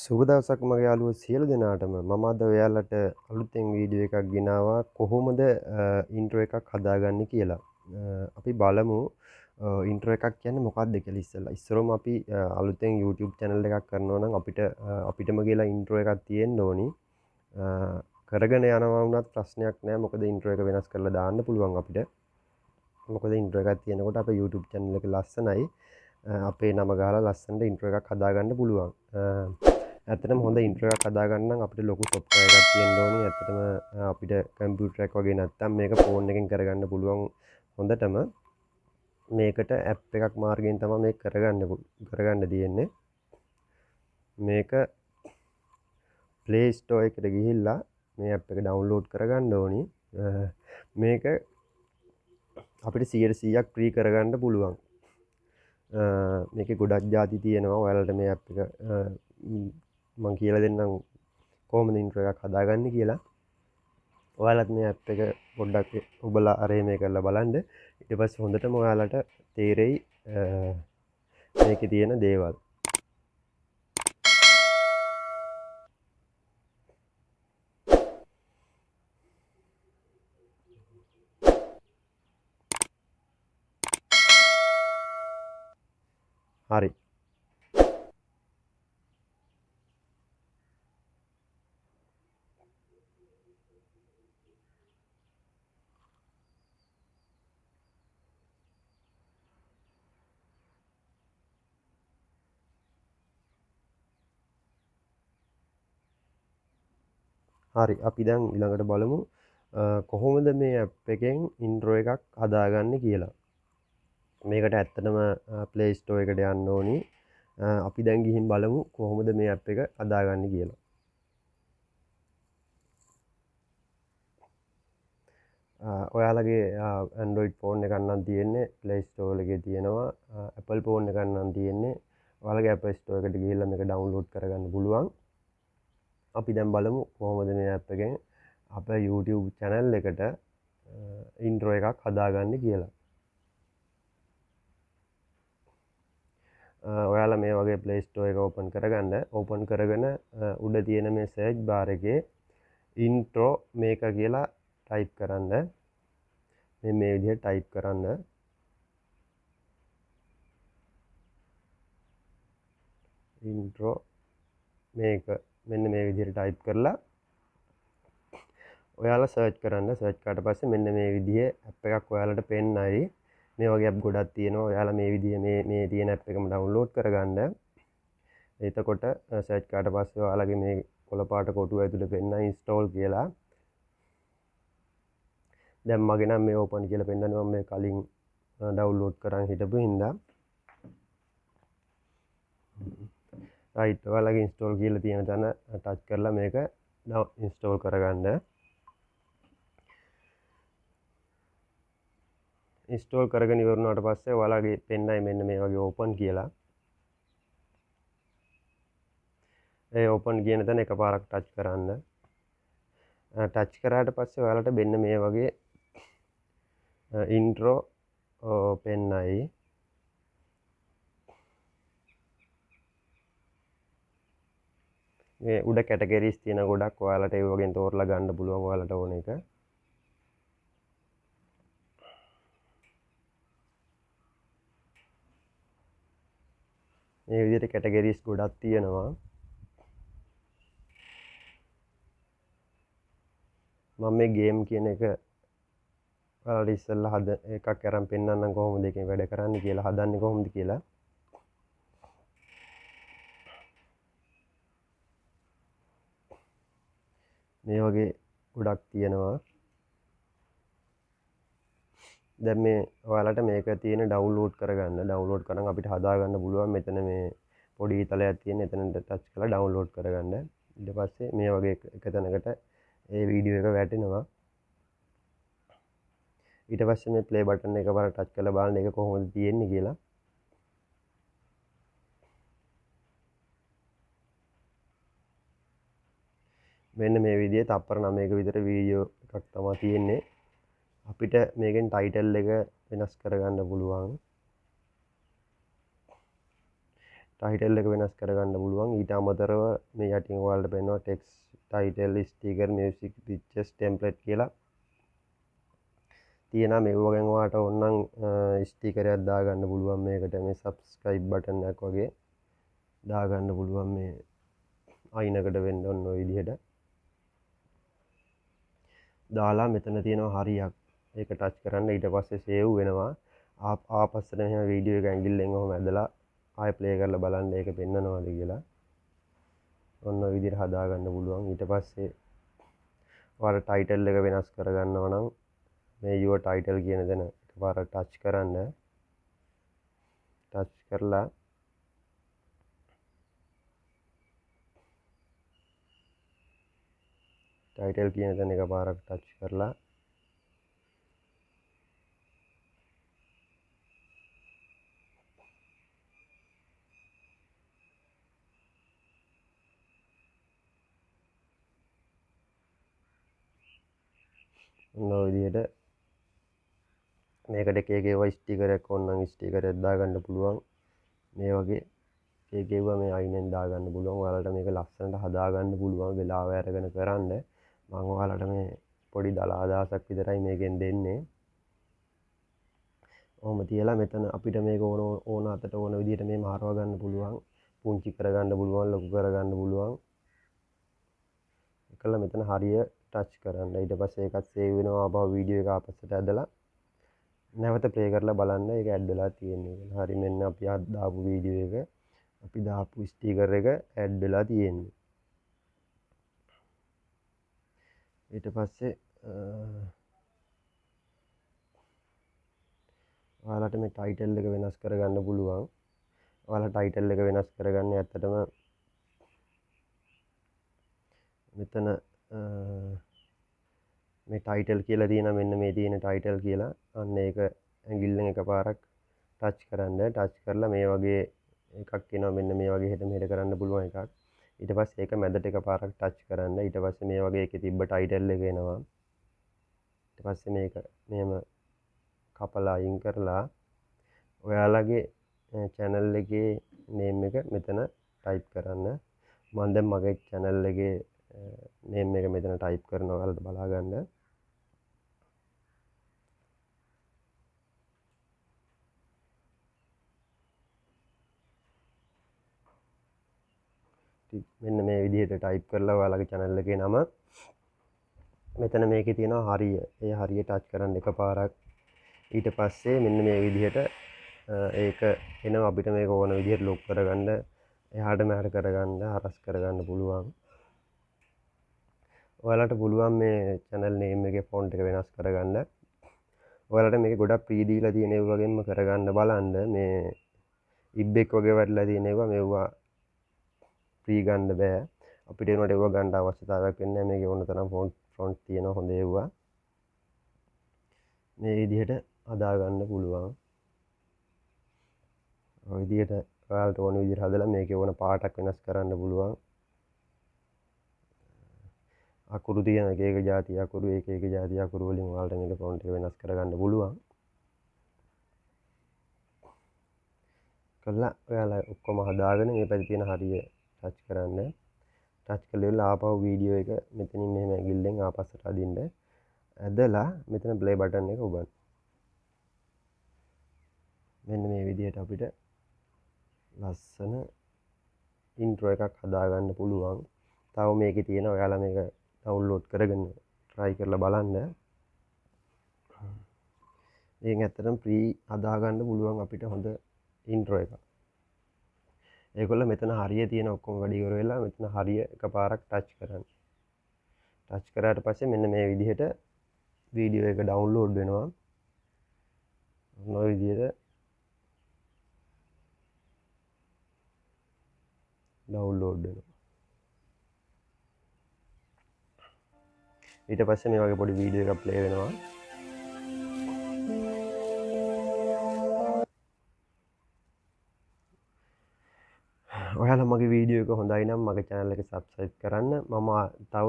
සුබ දවසක් මගේ යාළුවෝ සියලු දෙනාටම මම අද ඔයාලට අලුතෙන් වීඩියෝ එකක් ගෙනාවා කොහොමද ඉන්ට්‍රෝ එකක් හදාගන්නේ කියලා. අපි බලමු ඉන්ට්‍රෝ එකක් කියන්නේ මොකක්ද කියලා ඉස්සෙල්ලා. ඉස්සරම අපි අලුතෙන් YouTube channel එකක් කරනවා නම් අපිටම කියලා ඉන්ට්‍රෝ එකක් තියෙන්න ඕනි. කරගෙන යනවා වුණත් ප්‍රශ්නයක් නැහැ. මොකද ඉන්ට්‍රෝ එක වෙනස් කරලා දාන්න පුළුවන් අපිට. මොකද ඉන්ට්‍රෝ එකක් තියෙනකොට අපේ YouTube channel එක ලස්සනයි. අපේ නම ගහලා ලස්සනට ඉන්ට්‍රෝ එකක් හදාගන්න පුළුවන්. ඇත්තටම හොඳ ඉන්ට්‍රෝ එකක් හදාගන්න නම් අපිට ලොකු software එකක් තියෙන්න ඕනේ. ඇත්තටම අපිට කම්පියුටර් එකක් වගේ නැත්තම් මේක ෆෝන් එකෙන් කරගන්න පුළුවන්. හොඳටම මේකට ඇප් එකක් මාර්ගයෙන් තමයි මේක කරගන්න තියෙන්නේ. මේක Play Store එකට ගිහිල්ලා මේ ඇප් එක ඩවුන්ලෝඩ් කරගන්න ඕනි. මේක අපිට 100%ක් ෆ්‍රී කරගන්න පුළුවන්. මේකේ ගොඩක් ಜಾති තියෙනවා. ඔයාලට මේ ඇප් එක මම කියලා දෙන්නම් කොහොමද ඉන්ට්‍රෝ එකක් හදාගන්නේ කියලා. ඔයාලත් මේ ඇප් එක පොඩ්ඩක් ඔබලා අරේ කරලා බලන්න. ඊට පස්සේ හොඳටම ඔයාලට තේරෙයි මේකේ තියෙන දේවල්. හරි. හරි අපි දැන් ඊළඟට බලමු කොහොමද මේ ඇප් එකෙන් ඉන්ට්‍රෝ එකක් හදාගන්නේ කියලා. මේකට ඇත්තටම Play Store එකට යන්න ඕනි. අපි දැන් ගිහින් බලමු කොහොමද මේ ඇප් එක හදාගන්නේ කියලා. ඔයාලගේ Android phone එකක් නම් තියෙන්නේ Play Store එකේ තියෙනවා. Apple phone එකක් නම් තියෙන්නේ ඔයාලගේ Apple Store එකට ගිහිල්ලා මේක download කරගන්න පුළුවන්. අපි දැන් බලමු කොහොමද මේ ඇප් එකෙන් අපේ YouTube channel එකට intro එකක් හදාගන්නේ කියලා. ඔයාලා මේ වගේ Play Store එක open කරගන්න. open කරගෙන උඩ තියෙන මේ search bar එකේ intro මේක කියලා type කරන්න. මේ විදිහට type කරන්න. intro මේක මෙන්න මේ විදිහට type කරලා ඔයාලා search කරන්න. search කරාට පස්සේ මෙන්න මේ විදිහේ app එකක් ඔයාලට පෙන්නයි. මේ වගේ app ගොඩක් තියෙනවා. ඔයාලා මේ විදිහේ මේ තියෙන app එකම download කරගන්න. එතකොට search කරාට පස්සේ ඔයාලගේ මේ කොළ පාට කොටුව ඇතුලේ පෙන්නයි install කියලා. දැන් මගේ නම් මේ open කියලා පෙන්නන්නේ මම මේ කලින් download කරන් හිටපු හින්දා. right ඔයාලගේ install කියලා තියෙන තැන touch කරලා මේක install කරගන්න. install කරගෙන ඉවර වුණාට පස්සේ ඔයාලගේ පෙන්නයි මෙන්න මේ වගේ open කියලා. ඒ open කියන තැන එකපාරක් touch කරන්න. touch කරාට පස්සේ ඔයාලට මෙන්න මේ වගේ intro පෙන්නයි. මේ උඩ කැටගරිස් තියෙන ගොඩක් ඔයාලට ඒ වගේ තෝරලා ගන්න පුළුවන් ඔයාලට ඕන එක. මේ විදිහට කැටගරිස් ගොඩක් තියෙනවා. මම මේ ගේම් කියන එක ඔයාලට ඉස්සෙල්ලා එකක් අරන් පෙන්නන්නම් කොහොමද එකෙන් වැඩ කරන්නේ කියලා හදන්නේ කොහොමද කියලා. මේ වගේ ගොඩක් තියෙනවා. දැන් මේ ඔයාලට මේක තියෙන ඩවුන්ලෝඩ් කරගන්න. ඩවුන්ලෝඩ් කරන් අපිට හදාගන්න පුළුවන්. මෙතන මේ පොඩි තලයක් තියෙන. එතනට ටච් කරලා ඩවුන්ලෝඩ් කරගන්න. ඊට පස්සේ මේ වගේ එක තැනකට ඒ වීඩියෝ එක වැටෙනවා. ඊට පස්සේ මේ ප්ලේ බටන් එක පාරක් ටච් කරලා බලන්න ඒක කොහොමද තියෙන්නේ කියලා. මෙන්න මේ විදිහේ තප්පර 9ක විතර වීඩියෝ එකක් තමයි තියෙන්නේ. අපිට මේකෙන් ටයිටල් එක වෙනස් කරගන්න පුළුවන්. ටයිටල් එක වෙනස් කරගන්න පුළුවන්. ඊට අමතරව මේ යටින් ඔයාලට පේනවා text, title, sticker, music, pictures, template කියලා තියෙනවා. මේ වගේ ඔයාලට ඕනනම් ස්ටිකරයක් දාගන්න පුළුවන්. මේකට මේ සබ්ස්ක්‍රයිබ් බටන් එකක් වගේ දාගන්න පුළුවන්. මේ අයිනකට වෙන්න ඕන ඔය විදිහට දාලා මෙතන තියෙනවා හරියක්. ඒක ටච් කරන්න. ඊට පස්සේ සේව් වෙනවා. ආපස්සට මෙහෙම වීඩියෝ එක ඇඟිල්ලෙන් ඔහොම ඇදලා ආයෙ ප්ලේ කරලා බලන්න ඒක පෙන්නනවාද කියලා. ඔන්න ඔය විදිහට හදාගන්න පුළුවන්. ඊට පස්සේ ඔයාලා ටයිටල් එක වෙනස් කරගන්නවා නම් මේ your title කියන දන එකපාරට ටච් කරන්න. ටච් කරලා ටයිටල් කියන දන එකපාරට ටච් කරලා ඔන්න ඔය විදිහට මේකට එක එක ඒවා ස්ටිකර් එකක් ඕනනම් ස්ටිකර් එකක් දාගන්න පුළුවන්. මේ වගේ එක ඒවා මේ අයිනෙන් දාගන්න පුළුවන්. ඔයාලට මේක ලස්සනට හදාගන්න පුළුවන් වෙලාව අරගෙන කරන්න. මම ඔයාලට මේ පොඩි දලා අදහසක් විතරයි මේකෙන් දෙන්නේ. ඔහොම තියලා මෙතන අපිට මේක ඕන අතට ඕන විදිහට මේ මාරව ගන්න පුළුවන්. පුංචි කරගන්න පුළුවන්, ලොකු කරගන්න පුළුවන්. එකලා මෙතන හරිය ටච් කරන්න. ඊට පස්සේ ඒකත් සේව් වෙනවා. ආපහු වීඩියෝ එක ආපස්සට ඇදලා නැවත ප්ලේ කරලා බලන්න ඒක ඇඩ් වෙලා තියෙන්නේ. හරි මෙන්න අපි දාපු වීඩියෝ එක, අපි දාපු ස්ටිකර් එක ඇඩ් වෙලා තියෙන්නේ. ඊට පස්සේ ඔයාලට මේ ටයිටල් එක වෙනස් කරගන්න පුළුවන්. ඔයාලා ටයිටල් එක වෙනස් කරගන්නේ ඇත්තටම මෙතන මේ ටයිටල් කියලා තියෙන මෙන්න මේ තියෙන ටයිටල් කියලා. අන්න ඒක ඇඟිල්ලෙන් එකපාරක් ටච් කරන්න. ටච් කරලා මේ වගේ එකක් එනවා. මෙන්න මේ වගේ හෙට මෙහෙට කරන්න පුළුවන් එකක්. ඊට පස්සේ ඒක මැදට එකපාරක් ටච් කරන්න. ඊට පස්සේ මේ වගේ එකේ තිබ්බ ටයිටල් එක එනවා. ඊට පස්සේ මේක මෙහෙම කපලා අයින් කරලා ඔයාලගේ channel එකේ name එක මෙතන type කරන්න. මම දැන් මගේ channel එකේ name එක මෙතන type කරනවා. ඔයාලට බලා ගන්න. මෙන්න මේ විදිහට type කරලා ඔයාලගේ channel එකේ නම මෙතන මේකේ තියෙනවා හරිය. ඒ හරිය ටච් කරන්න එකපාරක්. ඊට පස්සේ මෙන්න මේ විදිහට ඒක එනවා. අපිට මේක ඕන විදිහට ලොක් කරගන්න, එහාට මෙහාට කරගන්න, හරස් කරගන්න පුළුවන්. ඔයාලට පුළුවන් මේ channel name එකේ font එක වෙනස් කරගන්න. ඔයාලට මේක ගොඩක් ප්‍රී දීලා තියෙන ඒ වගේම කරගන්න බලන්න. මේ ඉබ්බෙක් වගේ වැඩිලා තියෙන ඒවා මේවා ප්‍රී ගන්න බෑ. අපිට ඒවට ඒවා ගන්න අවශ්‍යතාවයක් වෙන්නේ නැහැ. මේකේ ඕන තරම් ෆොන්ට් තියෙනවා හොඳ ඒවා. මේ විදිහට හදා ගන්න පුළුවන්. ඔය විදිහට ඔයාලට ඕන විදිහට හදලා මේකේ ඕන පාටක් වෙනස් කරන්න පුළුවන්. අකුරු තියෙන එක එක જાති අකුරු, එක එක જાති අකුරු වලින් ඔයාලට මේක ෆොන්ට් එක වෙනස් කරගන්න පුළුවන්. කළා ඔයාලා ඔක්කොම හදාගෙන මේ පැත්තේ තියෙන හරිය ටච් කරන්න. ටච් කරලා ආපහු වීඩියෝ එක මෙතනින් මෙහෙම ඇඟිල්ලෙන් ආපස්සට අදින්න. ඇදලා මෙතන ප්ලේ බටන් එක ඔබන්න. මෙන්න මේ විදිහට අපිට ලස්සන ඉන්ට්‍රෝ එකක් හදාගන්න පුළුවන්. තව මේකේ තියෙන ඔයාලා මේක ඩවුන්ලෝඩ් කරගෙන try කරලා බලන්න. මේක ඇත්තටම free හදාගන්න පුළුවන් අපිට හොඳ ඉන්ට්‍රෝ එකක්. ඒගොල්ල මෙතන හරිය තියෙන ඔක්කොම වැඩ ඉවර වෙලා මෙතන හරිය එකපාරක් ටච් කරන්න. ටච් කරාට පස්සේ මෙන්න මේ විදිහට වීඩියෝ එක ඩවුන්ලෝඩ් වෙනවා. ඔය විදිහට ඩවුන්ලෝඩ් වෙනවා. ඊට පස්සේ මේ වගේ පොඩි වීඩියෝ එකක් ප්ලේ වෙනවා. ඔයාලා මගේ වීඩියෝ එක හොඳයි නම් මගේ channel එක subscribe කරන්න. මම තව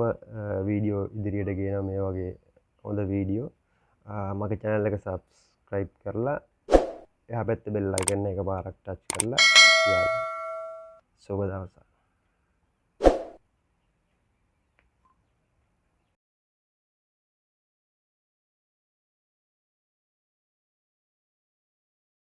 වීඩියෝ ඉදිරියට ගේනවා මේ වගේ හොඳ වීඩියෝ. මගේ channel එක subscribe කරලා එහා පැත්තේ bell icon එක පාරක් touch කරලා තියාගන්න. සුබ දවසක්.